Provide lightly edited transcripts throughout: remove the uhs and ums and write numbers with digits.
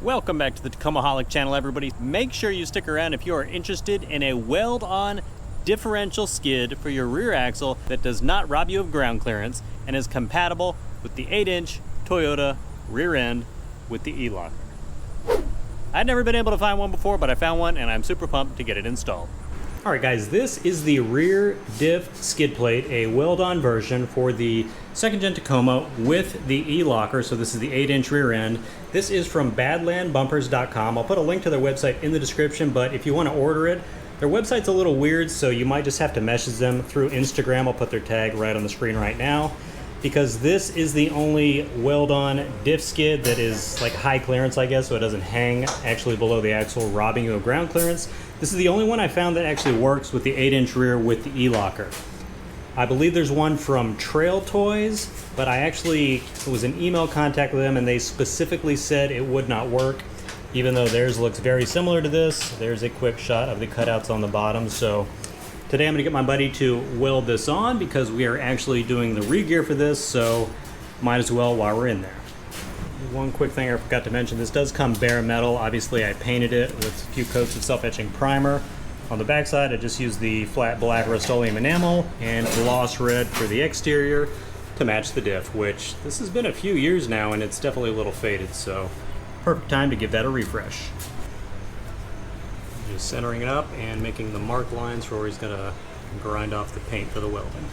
Welcome back to the Tacomaholic channel, everybody. Make sure you stick around if you are interested in a weld-on differential skid for your rear axle that does not rob you of ground clearance and is compatible with the 8-inch Toyota rear end with the elocker. I'd never been able to find one before, but I found one and I'm super pumped to get it installed. All right, guys, this is the rear diff skid plate, a weld-on version for the second gen Tacoma with the e-locker. So this is the 8-inch rear end. This is from badlandbumpers.com. I'll put a link to their website in the description, but if you want to order it, their website's a little weird, so you might just have to message them through Instagram. I'll put their tag right on the screen right now, because this is the only weld-on diff skid that is like high clearance, I guess, so it doesn't hang actually below the axle, robbing you of ground clearance. This is the only one I found that actually works with the 8-inch rear with the e-locker. I believe there's one from Trail Toys, but it was an email contact with them and they specifically said it would not work, even though theirs looks very similar to this. There's a quick shot of the cutouts on the bottom. So today I'm gonna get my buddy to weld this on because we are actually doing the re-gear for this, so might as well while we're in there. One quick thing I forgot to mention, this does come bare metal. Obviously I painted it with a few coats of self-etching primer. On the backside I just used the flat black Rust-Oleum enamel and gloss red for the exterior to match the diff, which this has been a few years now and it's definitely a little faded, so perfect time to give that a refresh. Just centering it up and making the mark lines for where he's gonna grind off the paint for the welding.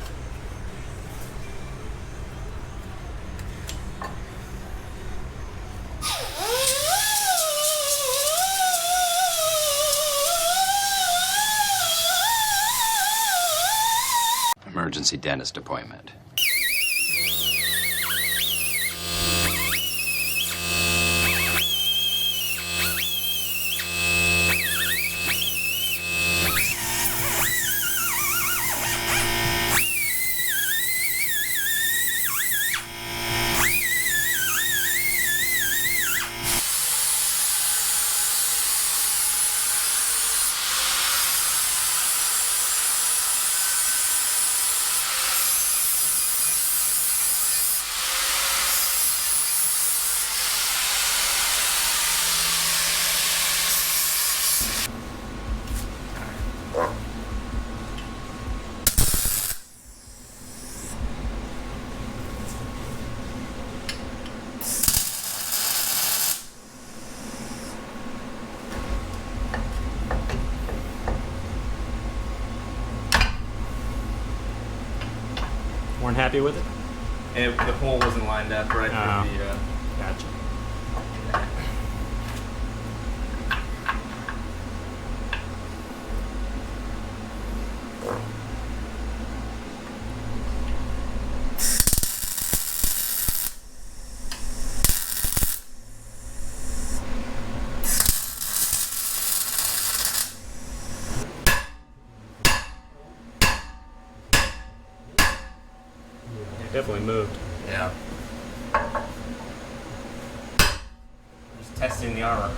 Emergency dentist appointment. Weren't happy with it? The hole wasn't lined up right for the... Gotcha. Definitely moved. Yeah. Just testing the armor.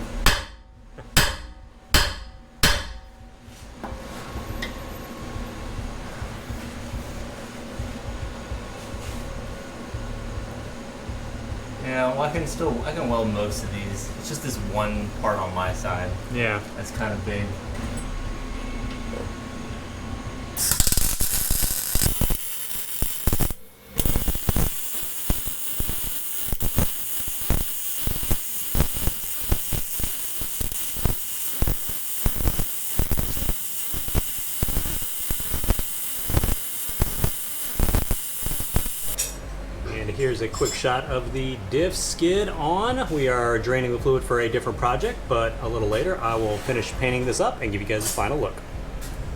Yeah, well, I can weld most of these. It's just this one part on my side. Yeah. That's kind of big. Here's a quick shot of the diff skid on. We are draining the fluid for a different project, but a little later I will finish painting this up and give you guys a final look.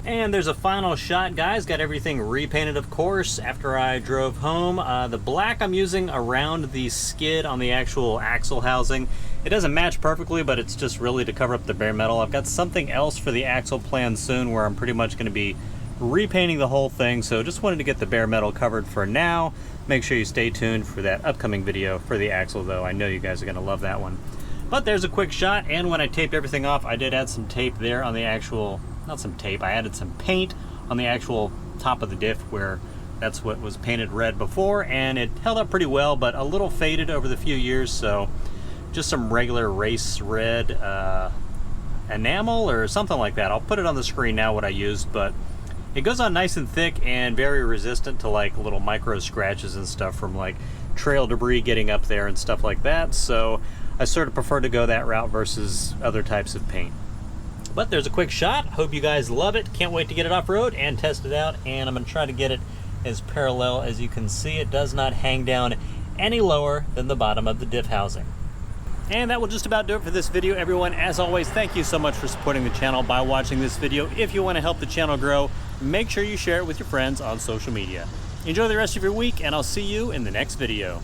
And there's a final shot, guys. Got everything repainted, of course, after I drove home. The black I'm using around the skid on the actual axle housing. It doesn't match perfectly, but it's just really to cover up the bare metal. I've got something else for the axle planned soon where I'm pretty much going to be repainting the whole thing, so just wanted to get the bare metal covered for now. Make sure you stay tuned for that upcoming video for the axle, though. I know you guys are going to love that one. But there's a quick shot, and when I taped everything off, I did add some tape there on the actual, not some tape, I added some paint on the actual top of the diff where that's what was painted red before, and it held up pretty well, but a little faded over the few years, so just some regular race red enamel or something like that. I'll put it on the screen now what I used, but it goes on nice and thick and very resistant to like little micro scratches and stuff from like trail debris getting up there and stuff like that. So I sort of prefer to go that route versus other types of paint. But there's a quick shot. Hope you guys love it. Can't wait to get it off road and test it out. And I'm going to try to get it as parallel as you can see. It does not hang down any lower than the bottom of the diff housing. And that will just about do it for this video, everyone. As always, thank you so much for supporting the channel by watching this video. If you want to help the channel grow, make sure you share it with your friends on social media. Enjoy the rest of your week, and I'll see you in the next video.